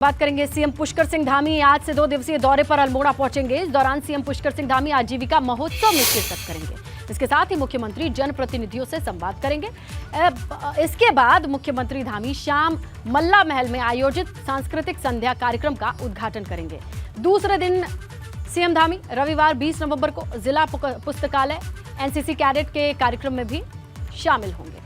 बात करेंगे सीएम पुष्कर सिंह धामी आज से 2 दिवसीय दौरे पर अल्मोड़ा पहुंचेंगे। इस दौरान सीएम पुष्कर सिंह धामी आजीविका महोत्सव में शिरकत करेंगे। इसके साथ ही मुख्यमंत्री जनप्रतिनिधियों से संवाद करेंगे। इसके बाद मुख्यमंत्री धामी शाम मल्ला महल में आयोजित सांस्कृतिक संध्या कार्यक्रम का उद्घाटन करेंगे। दूसरे दिन सीएम धामी रविवार 20 नवंबर को जिला पुस्तकालय एनसीसी कैडेट के कार्यक्रम में भी शामिल होंगे।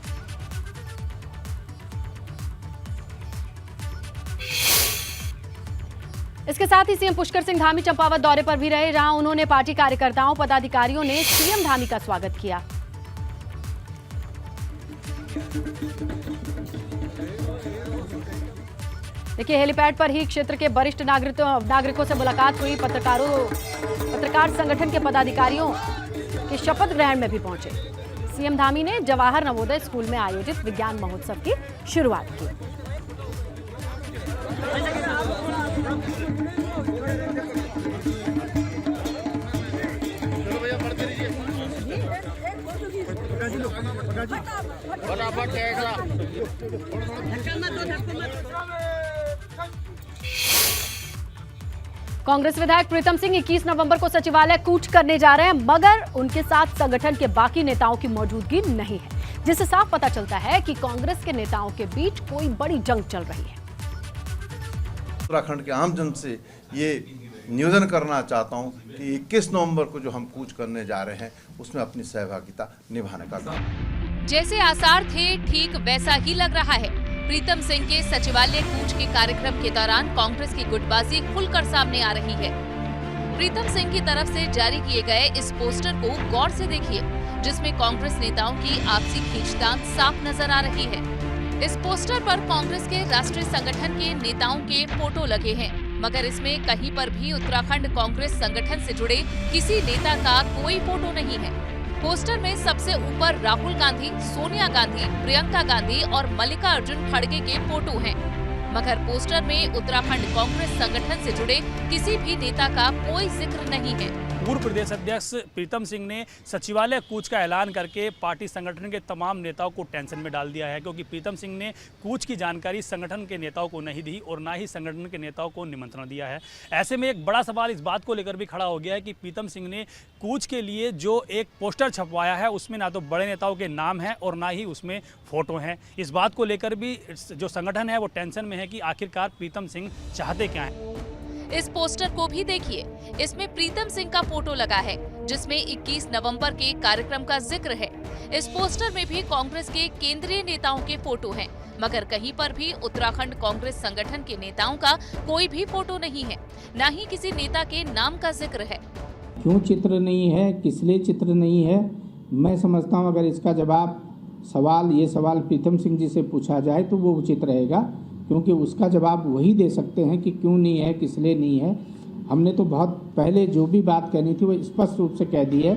इसके साथ ही सीएम पुष्कर सिंह धामी चंपावत दौरे पर भी रहे, जहां उन्होंने पार्टी कार्यकर्ताओं पदाधिकारियों ने सीएम धामी का स्वागत किया। देखिए, हेलीपैड पर ही क्षेत्र के वरिष्ठ नागरिकों से मुलाकात हुई। पत्रकार संगठन के पदाधिकारियों के शपथ ग्रहण में भी पहुंचे। सीएम धामी ने जवाहर नवोदय स्कूल में आयोजित विज्ञान महोत्सव की शुरुआत की। कांग्रेस विधायक प्रीतम सिंह 21 नवंबर को सचिवालय कूच करने जा रहे हैं, मगर उनके साथ संगठन के बाकी नेताओं की मौजूदगी नहीं है, जिससे साफ पता चलता है कि कांग्रेस के नेताओं के बीच कोई बड़ी जंग चल रही है। उत्तराखंड के आम जन से ये निवेदन करना चाहता हूं कि 21 नवंबर को जो हम कूच करने जा रहे हैं उसमें अपनी सहभागिता निभाने का काम। जैसे आसार थे ठीक वैसा ही लग रहा है। प्रीतम सिंह के सचिवालय कूच के कार्यक्रम के दौरान कांग्रेस की गुटबाजी खुलकर सामने आ रही है। प्रीतम सिंह की तरफ से जारी किए गए इस पोस्टर को गौर से देखिए, जिसमें कांग्रेस नेताओं की आपसी खींचतान साफ नजर आ रही है। इस पोस्टर पर कांग्रेस के राष्ट्रीय संगठन के नेताओं के फोटो लगे हैं, मगर इसमें कहीं पर भी उत्तराखंड कांग्रेस संगठन से जुड़े किसी नेता का कोई फोटो नहीं है। पोस्टर में सबसे ऊपर राहुल गांधी, सोनिया गांधी, प्रियंका गांधी और मल्लिकार्जुन खड़गे के फोटो हैं, मगर पोस्टर में उत्तराखंड कांग्रेस संगठन से जुड़े किसी भी नेता का कोई जिक्र नहीं है। पूर्व प्रदेश अध्यक्ष प्रीतम सिंह ने सचिवालय कूच का ऐलान करके पार्टी संगठन के तमाम नेताओं को टेंशन में डाल दिया है, क्योंकि प्रीतम सिंह ने कूच की जानकारी संगठन के नेताओं को नहीं दी और ना ही संगठन के नेताओं को निमंत्रण दिया है। ऐसे में एक बड़ा सवाल इस बात को लेकर भी खड़ा हो गया है कि प्रीतम सिंह ने कूच के लिए जो एक पोस्टर छपवाया है उसमें ना तो बड़े नेताओं के नाम है और ना ही उसमें फोटो हैं। इस बात को लेकर भी जो संगठन है वो टेंशन में है कि आखिरकार प्रीतम सिंह चाहते क्या हैं। इस पोस्टर को भी देखिए, इसमें प्रीतम सिंह का फोटो लगा है, जिसमें 21 नवंबर के कार्यक्रम का जिक्र है। इस पोस्टर में भी कांग्रेस के केंद्रीय नेताओं के फोटो हैं, मगर कहीं पर भी उत्तराखंड कांग्रेस संगठन के नेताओं का कोई भी फोटो नहीं है, न ही किसी नेता के नाम का जिक्र है। क्यों चित्र नहीं है, किस लिए चित्र नहीं है, मैं समझता हूँ अगर इसका ये सवाल प्रीतम सिंह जी से पूछा जाए तो वो उचित रहेगा, क्योंकि उसका जवाब वही दे सकते हैं कि क्यों नहीं है, किस लिए नहीं है। हमने तो बहुत पहले जो भी बात कहनी थी वो स्पष्ट रूप से कह दी है।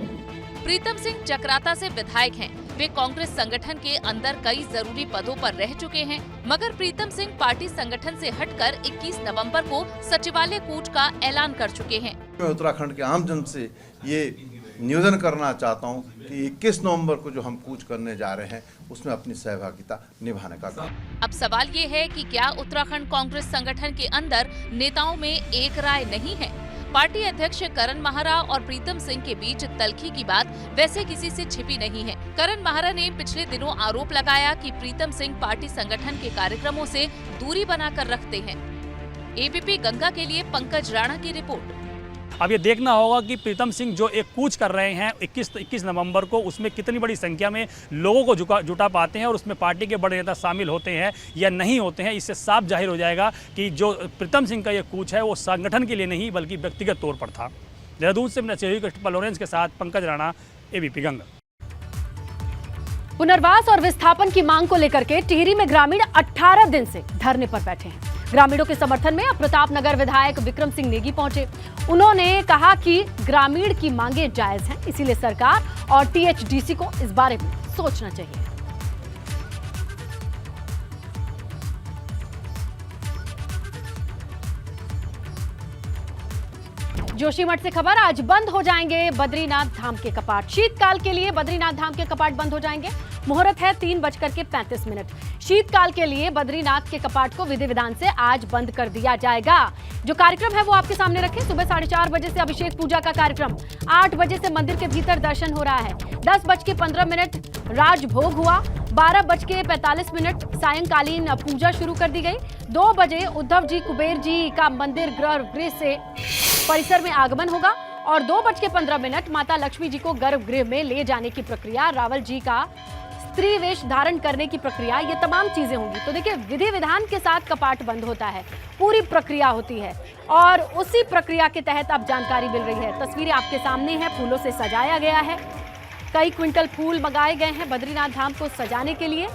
प्रीतम सिंह चक्राता से विधायक हैं। वे कांग्रेस संगठन के अंदर कई जरूरी पदों पर रह चुके हैं, मगर प्रीतम सिंह पार्टी संगठन से हटकर 21 नवंबर को सचिवालय कूच का ऐलान कर चुके हैं। मैं उत्तराखंड के आम जन से ये निवेदन करना चाहता हूं कि 21 नवंबर को जो हम कूच करने जा रहे हैं उसमें अपनी सहभागिता निभाने का काम। अब सवाल ये है कि क्या उत्तराखंड कांग्रेस संगठन के अंदर नेताओं में एक राय नहीं है? पार्टी अध्यक्ष करण माहरा और प्रीतम सिंह के बीच तल्खी की बात वैसे किसी से छिपी नहीं है। करण माहरा ने पिछले दिनों आरोप लगाया कि प्रीतम सिंह पार्टी संगठन के कार्यक्रमों से दूरी बनाकर रखते हैं। एबीपी गंगा के लिए पंकज राणा की रिपोर्ट। अब ये देखना होगा कि प्रीतम सिंह जो एक कूच कर रहे हैं 21 नवंबर को, उसमें कितनी बड़ी संख्या में लोगों को जुटा पाते हैं और उसमें पार्टी के बड़े नेता शामिल होते हैं या नहीं होते हैं। इससे साफ जाहिर हो जाएगा कि जो प्रीतम सिंह का ये कूच है वो संगठन के लिए नहीं बल्कि व्यक्तिगत तौर पर था। देहरादून से मैं लॉरेंस के साथ पंकज राणा, एबीपी गंगा। पुनर्वास और विस्थापन की मांग को लेकर के टिहरी में ग्रामीण 18 दिन से धरने पर बैठे हैं। ग्रामीणों के समर्थन में अब प्रतापनगर विधायक विक्रम सिंह नेगी पहुंचे। उन्होंने कहा कि ग्रामीण की मांगे जायज हैं, इसीलिए सरकार और टीएचडीसी को इस बारे में सोचना चाहिए। जोशीमठ से खबर, आज बंद हो जाएंगे बद्रीनाथ धाम के कपाट। शीतकाल के लिए बद्रीनाथ धाम के कपाट बंद हो जाएंगे। मुहूर्त है 3:35। शीतकाल के लिए बद्रीनाथ के कपाट को विधि विधान से आज बंद कर दिया जाएगा। जो कार्यक्रम है वो आपके सामने रखें। सुबह 4:30 बजे से अभिषेक पूजा का कार्यक्रम, 8 बजे से मंदिर के भीतर दर्शन हो रहा है, 10:15 राजभोग हुआ, 12:45 सायंकालीन पूजा शुरू कर दी गई, 2 बजे उद्धव जी कुबेर जी का मंदिर गर्भगृह से परिसर में आगमन होगा और 2:15 माता लक्ष्मी जी को गर्भगृह में ले जाने की प्रक्रिया, रावल जी का स्त्री वेश धारण करने की प्रक्रिया, ये तमाम चीजें होंगी। तो देखिए, विधि विधान के साथ कपाट बंद होता है, पूरी प्रक्रिया होती है और उसी प्रक्रिया के तहत अब जानकारी मिल रही है। तस्वीरें आपके सामने हैं, फूलों से सजाया गया है, कई क्विंटल फूल मंगाए गए हैं बद्रीनाथ धाम को सजाने के लिए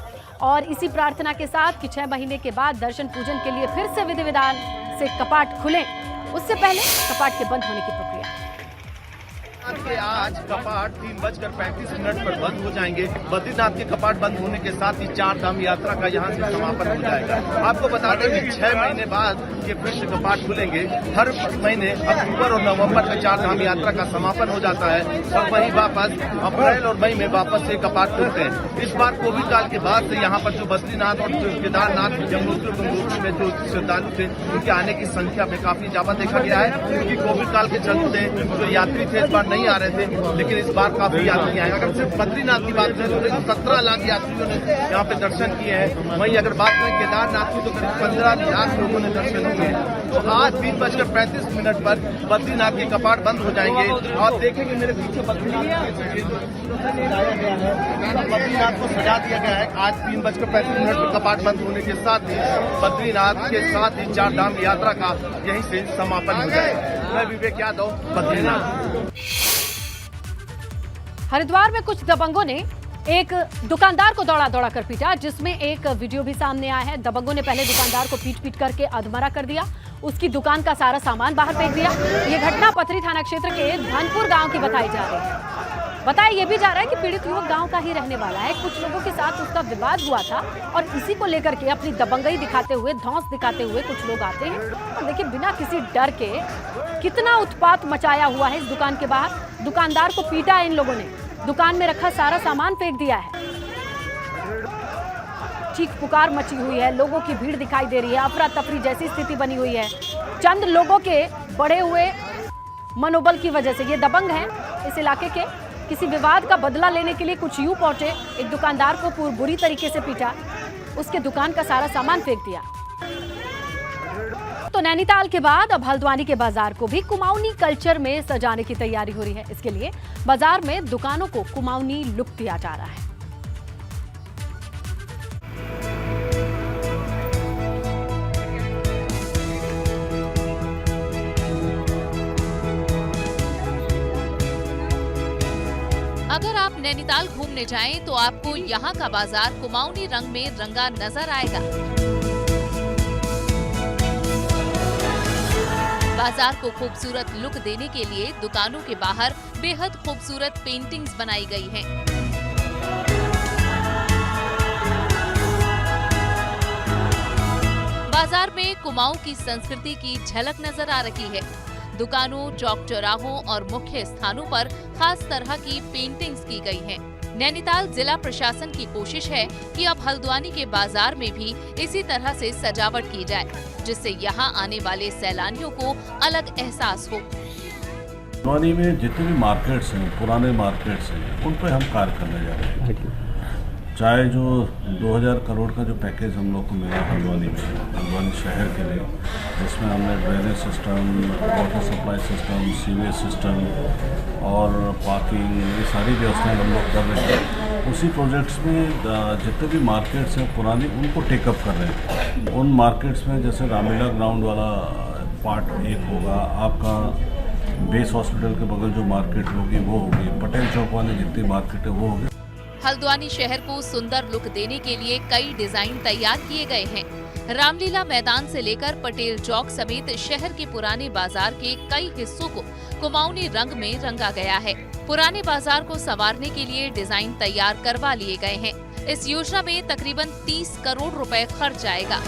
और इसी प्रार्थना के साथ कि 6 महीने के बाद दर्शन पूजन के लिए फिर से विधि विधान से कपाट खुलें, उससे पहले कपाट के बंद होने की प्रक्रिया। आज कपाट 3:35 पर बंद हो जाएंगे। बद्रीनाथ के कपाट बंद होने के साथ ही 4 धाम यात्रा का यहाँ से समापन हो जाएगा। आपको बता दें कि 6 महीने बाद ये फिर से कपाट खुलेंगे। हर महीने अक्टूबर और नवंबर में 4 धाम यात्रा का समापन हो जाता है और वहीं वापस अप्रैल और मई में वापस से कपाट खुलते हैं। इस बार कोविड काल के बाद से यहाँ पर जो बद्रीनाथ और केदारनाथ यमुनोत्री में जो श्रद्धालु थे उनके आने की संख्या में काफी ज्यादा देखा गया है, क्योंकि कोविड काल के चलते जो यात्री थे इस बार नहीं आ रहे थे, लेकिन इस बार काफी यात्री आए। अगर सिर्फ बद्रीनाथ की बात करें तो 17 लाख यात्रियों ने यहाँ पे दर्शन किए हैं। वहीं अगर बात करें केदारनाथ की तो करीब 15 लाख लोगों ने दर्शन किए हैं। तो आज 3:35 पर बद्रीनाथ के कपाट बंद हो जाएंगे और देखेंगे मेरे पीछे बद्रीनाथ को सजा दिया गया है। आज 3:35 पर कपाट बंद होने के साथ ही बद्रीनाथ के साथ ही 4 धाम यात्रा का यहीं से समापन हो जाएगा। मैं विवेक यादव, बद्रीनाथ। हरिद्वार में कुछ दबंगों ने एक दुकानदार को दौड़ा कर पीटा, जिसमें एक वीडियो भी सामने आया है। दबंगों ने पहले दुकानदार को पीट करके अधमरा कर दिया, उसकी दुकान का सारा सामान बाहर फेंक दिया। ये घटना पथरी थाना क्षेत्र के धनपुर गांव की बताई जा रही है। बताया ये भी जा रहा है कि पीड़ित युवक गांव का ही रहने वाला है। कुछ लोगों के साथ उसका विवाद हुआ था और इसी को लेकर के अपनी दबंगई दिखाते हुए, धौंस दिखाते हुए कुछ लोग आते हैं और देखिए बिना किसी डर के कितना उत्पात मचाया हुआ है इस दुकान के बाहर। दुकानदार को पीटा है इन लोगों ने, दुकान में रखा सारा सामान फेंक दिया है। चीख पुकार मची हुई है, लोगों की भीड़ दिखाई दे रही है, अफरा तफरी जैसी स्थिति बनी हुई है। चंद लोगों के बढ़े हुए मनोबल की वजह से ये दबंग हैं इस इलाके के, किसी विवाद का बदला लेने के लिए कुछ यूं पहुंचे, एक दुकानदार को बुरी तरीके से पीटा, उसके दुकान का सारा सामान फेंक दिया। तो नैनीताल के बाद अब हल्द्वानी के बाजार को भी कुमाऊनी कल्चर में सजाने की तैयारी हो रही है। इसके लिए बाजार में दुकानों को कुमाऊनी लुक दिया जा रहा है। अगर आप नैनीताल घूमने जाएं तो आपको यहाँ का बाजार कुमाऊनी रंग में रंगा नजर आएगा। बाजार को खूबसूरत लुक देने के लिए दुकानों के बाहर बेहद खूबसूरत पेंटिंग्स बनाई गई हैं। बाजार में कुमाऊं की संस्कृति की झलक नजर आ रही है। दुकानों, चौक चौराहों और मुख्य स्थानों पर खास तरह की पेंटिंग्स की गई हैं। नैनीताल जिला प्रशासन की कोशिश है कि अब हल्द्वानी के बाजार में भी इसी तरह से सजावट की जाए, जिससे यहाँ आने वाले सैलानियों को अलग एहसास हो। हल्द्वानी में जितने भी मार्केट्स हैं, पुराने मार्केट्स हैं, उन पर हम कार्य करने जा रहे हैं। चाहे जो 2000 करोड़ का जो पैकेज हम लोग को मिला हल्द्वानी में, हल्द्वानी शहर के लिए, जिसमें हमने drainage system, water supply system, sewage system और पार्किंग, ये सारी व्यवस्थाएं हम लोग कर रहे हैं। उसी प्रोजेक्ट्स में जितने भी मार्केट्स हैं पुरानी, उनको टेकअप कर रहे हैं। उन मार्केट्स में जैसे रामलीला ग्राउंड वाला पार्ट 1 होगा, आपका बेस हॉस्पिटल के बगल जो मार्केट होगी वो होगी, पटेल चौक वाली जितनी मार्केट है वो होगी। हल्द्वानी शहर को सुंदर लुक देने के लिए कई डिजाइन तैयार किए गए हैं। रामलीला मैदान से लेकर पटेल चौक समेत शहर के पुराने बाजार के कई हिस्सों को कुमाऊनी रंग में रंगा गया है। पुराने बाजार को संवारने के लिए डिजाइन तैयार करवा लिए गए हैं। इस योजना में तकरीबन 30 करोड़ रुपए खर्च आएगा।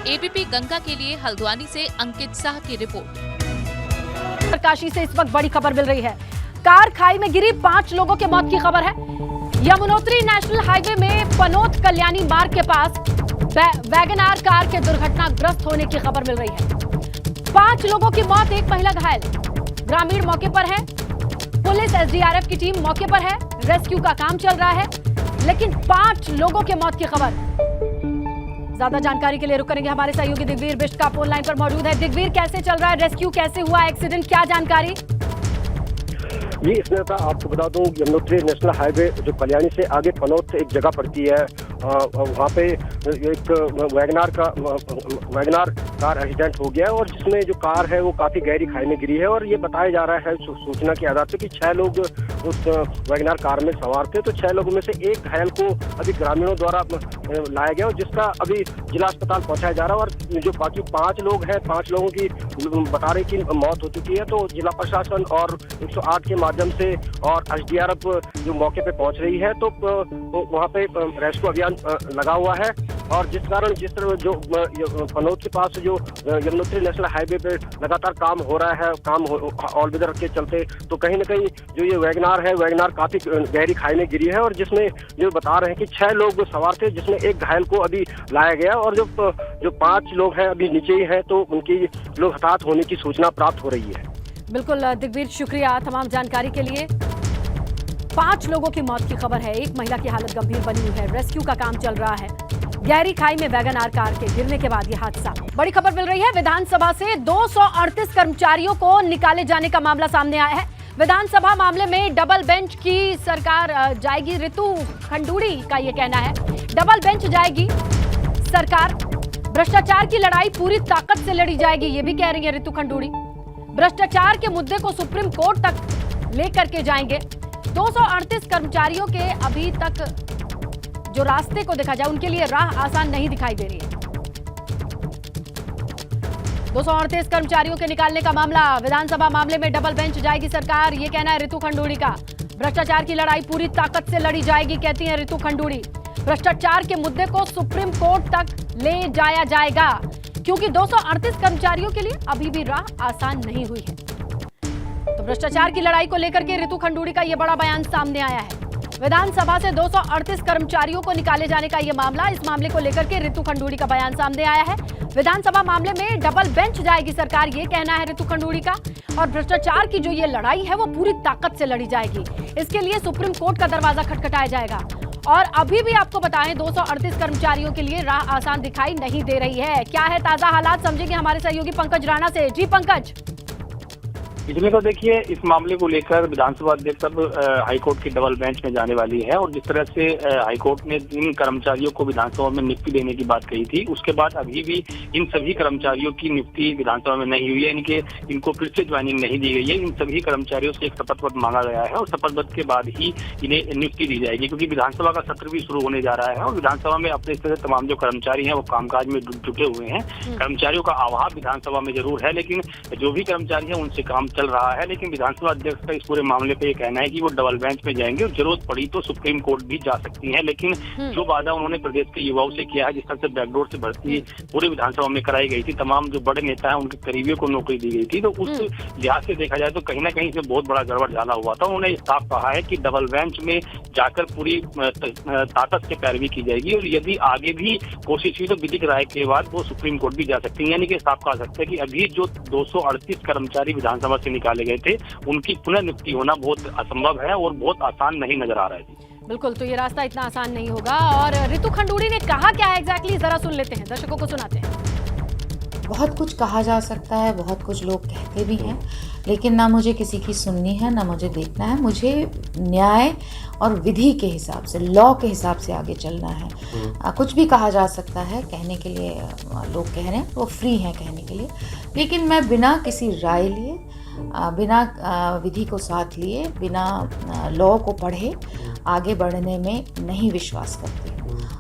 एबीपी गंगा के लिए हल्द्वानी से अंकित शाह की रिपोर्ट। काशी से इस वक्त बड़ी खबर मिल रही है। कार खाई में गिरी, 5 लोगों के मौत की खबर है। यमुनोत्री नेशनल हाईवे में पनोत कल्याणी मार्ग के पास वैगनआर कार के दुर्घटनाग्रस्त होने की खबर मिल रही है। 5 लोगों की मौत, 1 महिला घायल। ग्रामीण मौके पर है, पुलिस एसडीआरएफ की टीम मौके पर है, रेस्क्यू का काम चल रहा है, लेकिन 5 लोगों के मौत की खबर। ज्यादा जानकारी के लिए रुक करेंगे हमारे सहयोगी दिग्वीर बिष्ट का फोन लाइन पर मौजूद है। दिग्वीर, कैसे चल रहा है रेस्क्यू, कैसे हुआ एक्सीडेंट, क्या जानकारी? ये इसमें आपको बता दूं, यमुनोत्री नेशनल हाईवे जो कल्याणी से आगे पनोत एक जगह पड़ती है, वहाँ पे एक वैगनआर कार एक्सीडेंट हो गया है और जिसमें जो कार है वो काफी गहरी खाई में गिरी है। और ये बताया जा रहा है सूचना के आधार पे कि 6 लोग उस वैगनआर कार में सवार थे। तो 6 लोगों में से एक घायल को अभी ग्रामीणों द्वारा लाया गया और जिसका अभी जिला अस्पताल पहुंचाया जा रहा है। और जो बाकी 5 लोग हैं, 5 लोगों की बता रहे कि मौत हो चुकी है। तो जिला प्रशासन और 108 के माध्यम से और एसडीआरएफ जो मौके पे पहुंच रही है, तो वहाँ पे रेस्क्यू अभियान लगा हुआ है। और जिस तरह जो पनोत के पास जो यमुनोत्री नेशनल हाईवे पे लगातार काम हो रहा है, काम ऑल वेदर के चलते, तो कहीं ना कहीं जो ये वैगनआर काफी गहरी खाई में गिरी है और जिसमें जो बता रहे हैं कि 6 लोग सवार थे, जिसमें एक घायल को अभी लाया गया और जो 5 लोग हैं अभी नीचे ही हैं, तो उनकी लोग हताहत होने की सूचना प्राप्त हो रही है। बिल्कुल दिग्वीर, शुक्रिया तमाम जानकारी के लिए। 5 लोगों की मौत की खबर है, 1 महिला की हालत गंभीर बनी हुई है, रेस्क्यू का काम चल रहा है। गहरी खाई में वैगनआर कार के गिरने के बाद यह हादसा। बड़ी खबर मिल रही है, विधानसभा से 238 कर्मचारियों को निकाले जाने का मामला सामने आया है। विधानसभा मामले में डबल बेंच की सरकार जाएगी, ऋतु खंडूड़ी का यह कहना है। डबल बेंच जाएगी सरकार, भ्रष्टाचार की लड़ाई पूरी ताकत से लड़ी जाएगी, ये भी कह रही है ऋतु खंडूड़ी। भ्रष्टाचार के मुद्दे को सुप्रीम कोर्ट तक लेकर के जाएंगे। 238 कर्मचारियों के अभी तक जो रास्ते को देखा जाए, उनके लिए राह आसान नहीं दिखाई दे रही है। 238 कर्मचारियों के निकालने का मामला, विधानसभा मामले में डबल बेंच जाएगी सरकार, ये कहना है ऋतु खंडूड़ी का। भ्रष्टाचार की लड़ाई पूरी ताकत से लड़ी जाएगी, कहती हैं ऋतु खंडूड़ी। भ्रष्टाचार के मुद्दे को सुप्रीम कोर्ट तक ले जाया जाएगा, क्योंकि 238 कर्मचारियों के लिए अभी भी राह आसान नहीं हुई है। तो भ्रष्टाचार की लड़ाई को लेकर के ऋतु खंडूड़ी का यह बड़ा बयान सामने आया है। विधानसभा से 238 कर्मचारियों को निकाले जाने का यह मामला, इस मामले को लेकर के ऋतु खंडूड़ी का बयान सामने आया है। विधानसभा मामले में डबल बेंच जाएगी सरकार, ये कहना है ऋतु खंडूड़ी का। और भ्रष्टाचार की जो ये लड़ाई है वो पूरी ताकत से लड़ी जाएगी, इसके लिए सुप्रीम कोर्ट का दरवाजा खटखटाया जाएगा। और अभी भी आपको बताएं, 238 कर्मचारियों के लिए राह आसान दिखाई नहीं दे रही है। क्या है ताजा हालात, समझेंगे हमारे सहयोगी पंकज राणा से। जी पंकज। इसमें तो देखिए, इस मामले को लेकर विधानसभा अध्यक्ष अब हाईकोर्ट की डबल बेंच में जाने वाली है और जिस तरह से हाईकोर्ट ने इन कर्मचारियों को विधानसभा में नियुक्ति देने की बात कही थी, उसके बाद अभी भी इन सभी कर्मचारियों की नियुक्ति विधानसभा में नहीं हुई है। इनको फिर से ज्वाइनिंग नहीं दी गई है। इन सभी कर्मचारियों से एक शपथ पत्र मांगा गया है और शपथ पत्र के बाद ही इन्हें नियुक्ति दी जाएगी, क्योंकि विधानसभा का सत्र भी शुरू होने जा रहा है और विधानसभा में अपने तरह से तमाम जो कर्मचारी हैं वो कामकाज में जुटे हुए हैं। कर्मचारियों का अभाव विधानसभा में जरूर है, लेकिन जो भी कर्मचारी है उनसे काम चल रहा है। लेकिन विधानसभा अध्यक्ष का इस पूरे मामले पे ये कहना है कि वो डबल बेंच में जाएंगे और जरूरत पड़ी तो सुप्रीम कोर्ट भी जा सकती हैं। लेकिन जो वादा उन्होंने प्रदेश के युवाओं से किया है, जिस तरह से बैकडोर से भर्ती पूरे विधानसभा में कराई गई थी, तमाम जो बड़े नेता हैं उनके करीबियों को नौकरी दी गई थी, तो उस लिहाज से देखा जाए तो कहीं ना कहीं से बहुत बड़ा गड़बड़ झाला हुआ था। उन्होंने साफ कहा है कि डबल बेंच में जाकर पूरी ताकत से पैरवी की जाएगी और यदि आगे भी कोशिश हुई तो विधिक राय के बाद वो सुप्रीम कोर्ट भी जा सकती है। यानी कि साफ कह सकते हैं कि अभी जो 238 कर्मचारी विधानसभा से निकाले गए थे, उनकी पुनर्नियुक्ति होना बहुत असंभव है और बहुत आसान नहीं नजर आ रहा है। बिल्कुल, तो ये रास्ता इतना आसान नहीं होगा। और ऋतु खंडूड़ी ने कहा क्या है एग्जैक्टली, जरा सुन लेते हैं, दर्शकों को सुनाते हैं। बहुत कुछ कहा जा सकता है, बहुत कुछ लोग कहते भी हैं, लेकिन ना मुझे किसी की सुननी है, ना मुझे देखना है। मुझे न्याय और विधि के हिसाब से, लॉ के हिसाब से आगे चलना है। कुछ भी कहा जा सकता है, कहने के लिए लोग कह रहे हैं, वो फ्री हैं कहने के लिए, लेकिन मैं बिना किसी राय लिए, बिना विधि को साथ लिए, बिना लॉ को पढ़े आगे बढ़ने में नहीं विश्वास करती।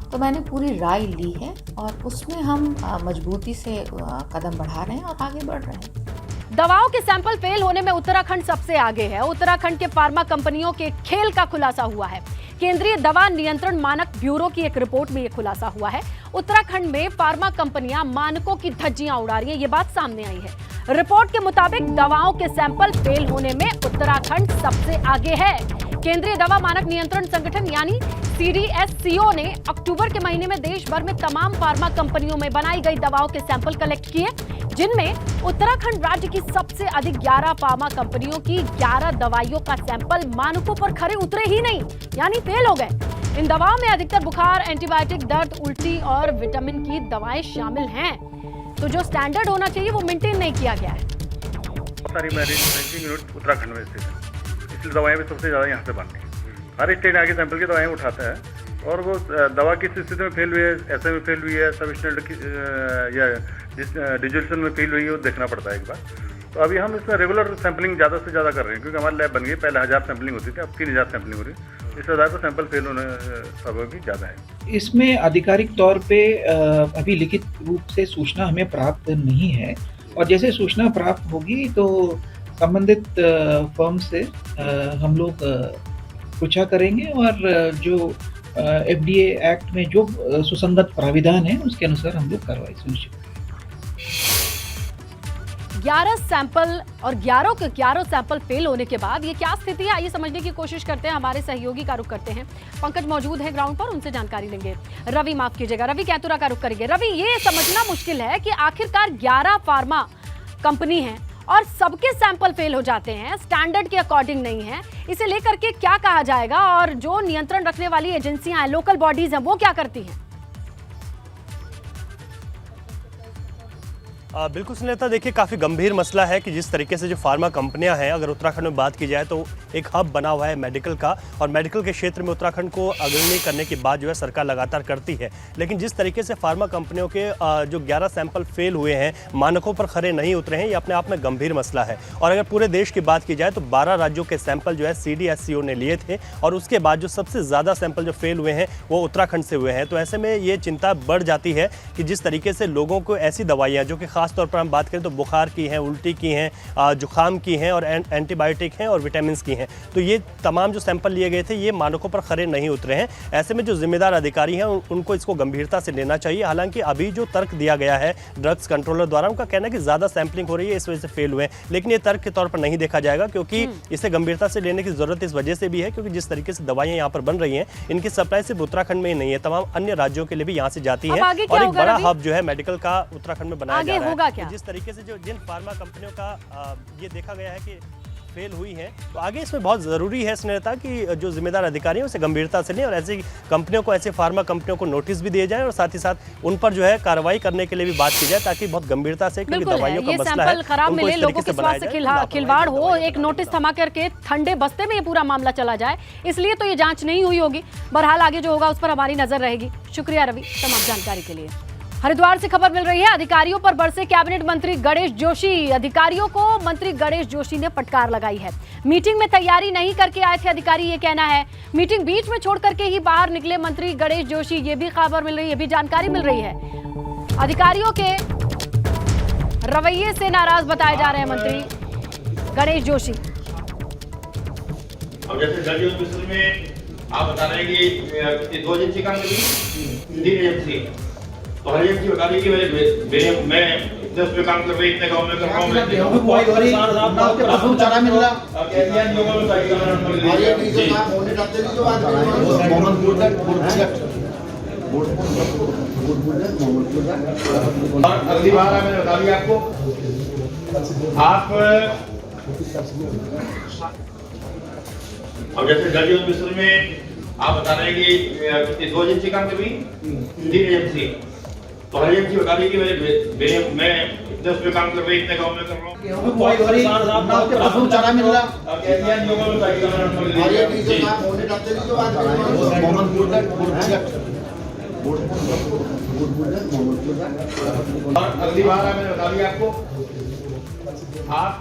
तो मैंने पूरी राय ली है और उसमें हम मजबूती से कदम बढ़ा रहे हैं और आगे बढ़ रहे हैं। दवाओं के सैंपल फेल होने में उत्तराखंड सबसे आगे है। उत्तराखंड के फार्मा कंपनियों के खेल का खुलासा हुआ है। केंद्रीय दवा नियंत्रण मानक ब्यूरो की एक रिपोर्ट में यह खुलासा हुआ है। उत्तराखंड में फार्मा कंपनियां मानकों की धज्जियां उड़ा रही हैं, ये बात सामने आई है। रिपोर्ट के मुताबिक दवाओं के सैंपल फेल होने में उत्तराखंड सबसे आगे है। केंद्रीय दवा मानक नियंत्रण संगठन यानी CDSCO ने अक्टूबर के महीने में देश भर में तमाम फार्मा कंपनियों में बनाई गई दवाओं के सैंपल कलेक्ट किए, जिनमें उत्तराखंड राज्य की सबसे अधिक 11 फार्मा कंपनियों की 11 दवाइयों का सैंपल मानकों पर खरे उतरे ही नहीं, यानी फेल हो गए। इन दवाओं में अधिकतर बुखार, एंटीबायोटिक, दर्द, उल्टी और विटामिन की दवाएं शामिल हैं। तो जो स्टैंडर्ड होना चाहिए वो मेंटेन नहीं किया गया है। बहुत सारी मैन्युफैक्चरिंग यूनिट उत्तराखंड में स्थित है, इसलिए दवाएं भी सबसे ज़्यादा यहाँ से बनती हैं। हर स्टेट आगे सैंपल की दवाएं उठाता है और वो दवा किस स्थिति में फेल हुई है, ऐसे में फेल हुई है, सब स्टैंडर्ड या डिजिटल में फेल हुई है, वो देखना पड़ता है एक बार। तो अभी हम इसमें रेगुलर सैंपलिंग ज़्यादा से ज़्यादा कर रहे हैं, क्योंकि हमारी लैब बन गई। पहले 1000 सैंपलिंग होती थी, अब 3000 सैंपलिंग हो रही है। इस आधार पर सैंपल फेल होने संभव भी ज़्यादा है। इसमें आधिकारिक तौर पे अभी लिखित रूप से सूचना हमें प्राप्त नहीं है, और जैसे सूचना प्राप्त होगी तो संबंधित फर्म से हम लोग पूछा करेंगे और जो FDA एक्ट में जो सुसंगत प्राविधान है उसके अनुसार हम लोग कार्रवाई सुनिश्चित करेंगे। 11 सैंपल और 11 के 11 सैंपल फेल होने के बाद ये क्या स्थिति है, आइए समझने की कोशिश करते हैं। हमारे सहयोगी का रुख करते हैं, पंकज मौजूद है ग्राउंड पर, उनसे जानकारी लेंगे। रवि, माफ कीजिएगा, रवि कैतुरा का रुख करेंगे। रवि, ये समझना मुश्किल है कि आखिरकार 11 फार्मा कंपनी है और सबके सैंपल फेल हो जाते हैं, स्टैंडर्ड के अकॉर्डिंग नहीं है, इसे लेकर के क्या कहा जाएगा और जो नियंत्रण रखने वाली एजेंसियां हैं, लोकल बॉडीज हैं, वो क्या करती हैं? बिल्कुल सुनीता, देखिए काफ़ी गंभीर मसला है कि जिस तरीके से जो फार्मा कंपनियां हैं, अगर उत्तराखंड में बात की जाए तो एक हब बना हुआ है मेडिकल का, और मेडिकल के क्षेत्र में उत्तराखंड को अग्रणी करने की बात जो है सरकार लगातार करती है। लेकिन जिस तरीके से फार्मा कंपनियों के जो 11 सैंपल फेल हुए हैं, मानकों पर खरे नहीं उतरे हैं, ये अपने आप में गंभीर मसला है। और अगर पूरे देश की बात की जाए तो 12 राज्यों के सैंपल जो है CDSCO ने लिए थे, और उसके बाद जो सबसे ज़्यादा सैंपल जो फेल हुए हैं वो उत्तराखंड से हुए हैं। तो ऐसे में ये चिंता बढ़ जाती है कि जिस तरीके से लोगों को ऐसी दवाइयाँ जो कि खास तौर पर हम बात करें तो बुखार की हैं, उल्टी की हैं, जुखाम की हैं और एंटीबायोटिक हैं और विटामिन की हैं, तो ये तमाम जो सैंपल लिए गए थे ये मानकों पर खरे नहीं उतरे हैं। ऐसे में जो जिम्मेदार अधिकारी हैं उनको इसको गंभीरता से लेना चाहिए। हालांकि अभी जो तर्क दिया गया है ड्रग्स कंट्रोलर द्वारा, उनका कहना है कि ज़्यादा सैंपलिंग हो रही है, इस वजह से फेल हुए हैं, लेकिन ये तर्क के तौर पर नहीं देखा जाएगा, क्योंकि इसे गंभीरता से लेने की जरूरत इस वजह से भी है क्योंकि जिस तरीके से दवाइयाँ यहाँ पर बन रही हैं, इनकी सप्लाई सिर्फ उत्तराखंड में ही नहीं है, तमाम अन्य राज्यों के लिए भी यहाँ से जाती है, और एक बड़ा हब जो है मेडिकल का उत्तराखंड में बनाया जा रहा है। जिस तरीके से जिन फार्मा कंपनियों का ये देखा गया है कि फेल हुई है, तो आगे इसमें बहुत ज़रूरी है स्नेहता कि जो जिम्मेदार अधिकारी हैं उसे गंभीरता से लें और ऐसी कंपनियों को, ऐसे फार्मा कंपनियों को नोटिस भी दिए जाए और साथ ही साथ उन पर जो है कार्रवाई करने के लिए भी बात की जाए, ताकि बहुत गंभीरता से, क्योंकि दवाइयों का मसला है, खराब मिले, लोगों के स्वास्थ्य से खिलवाड़ हो, एक नोटिस थमा करके ठंडे बस्ते में ये पूरा मामला चला जाए, इसलिए तो ये जांच नहीं हुई होगी। बहरहाल आगे जो होगा उस पर हमारी नजर रहेगी। शुक्रिया रवि तमाम जानकारी के लिए। हरिद्वार से खबर मिल रही है, अधिकारियों पर बरसे कैबिनेट मंत्री गणेश जोशी। अधिकारियों को मंत्री गणेश जोशी ने फटकार लगाई है। मीटिंग में तैयारी नहीं करके आए थे अधिकारी, ये कहना है। मीटिंग बीच में छोड़ करके ही बाहर निकले मंत्री गणेश जोशी, ये भी खबर मिल रही है, ये भी जानकारी मिल रही है। अधिकारियों के रवैये से नाराज बताए जा रहे हैं मंत्री गणेश जोशी। अब जैसे जर्जी हॉस्पिटल में आप बता रहे हैं कि 2 एजेंसी काम करेगी, 3 एजेंसी, तो हर एजेंसी बता रही कि मैं इतने उसमें काम कर रही, इतने गाँव में कर रहा हूँ, चारा मिल रहा, अगली बार मैंने बता दिया आपको, आप अब जैसे जर्जी हॉस्पिटल में आप बता रहे हैं कि 2 एजेंसी काम कर रही, 3 एजेंसी, तो हर एजेंसी बता रही कि मैं इतने उसमें काम कर रही, इतने गाँव में कर रहा हूँ, चारा मिल रहा, अगली बार मैंने बता दिया आपको, आप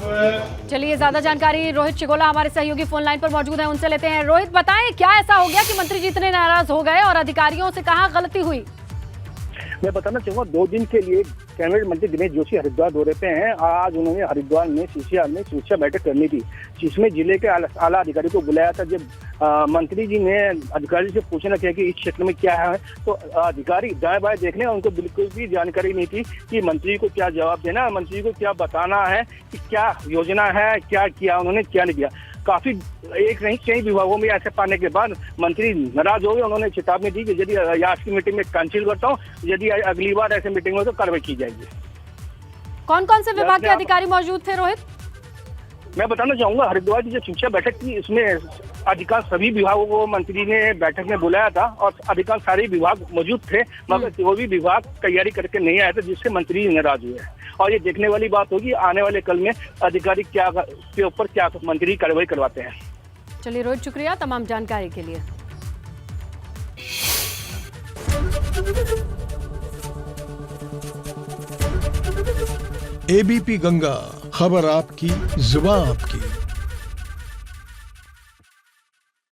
चलिए ज्यादा जानकारी रोहित चिगोला हमारे सहयोगी फोन लाइन पर मौजूद हैं, उनसे लेते हैं। रोहित, बताएं क्या ऐसा हो गया कि मंत्री जी इतने नाराज हो गए और अधिकारियों से कहाँ गलती हुई? मैं बताना चाहूंगा, 2 दिन के लिए कैबिनेट मंत्री दिनेश जोशी हरिद्वार दौरे पे हैं। आज उन्होंने हरिद्वार में सीसीआर में समीक्षा बैठक करनी थी, जिसमें जिले के आला अधिकारी को बुलाया था। जब मंत्री जी ने अधिकारी से पूछना किया कि इस क्षेत्र में क्या है, तो अधिकारी दाएं बाएं देखने, उनको बिल्कुल भी जानकारी नहीं थी कि मंत्री को क्या जवाब देना, मंत्री को क्या बताना है कि क्या योजना है, क्या किया उन्होंने, क्या नहीं किया। काफी एक नहीं कई विभागों में ऐसे पाने के बाद मंत्री नाराज हो गए। उन्होंने चेतावनी दी कि यदि आज की मीटिंग में कैंसिल करता हूँ, यदि अगली बार ऐसे मीटिंग हो तो कार्रवाई की जाएगी। कौन कौन से विभाग के अधिकारी मौजूद थे रोहित? मैं बताना चाहूंगा, हरिद्वार की जो समीक्षा बैठक थी इसमें अधिकांश सभी विभागों को मंत्री ने बैठक में बुलाया था और अधिकांश सारे विभाग मौजूद थे, मगर वो भी विभाग तैयारी करके नहीं आए थे, जिससे मंत्री नाराज हुए। और ये देखने वाली बात होगी आने वाले कल में अधिकारी क्या के ऊपर क्या मंत्री कार्रवाई करवाते हैं। चलिए रोहित, शुक्रिया तमाम जानकारी के लिए। एबीपी गंगा, खबर आपकी, जुबान आपकी।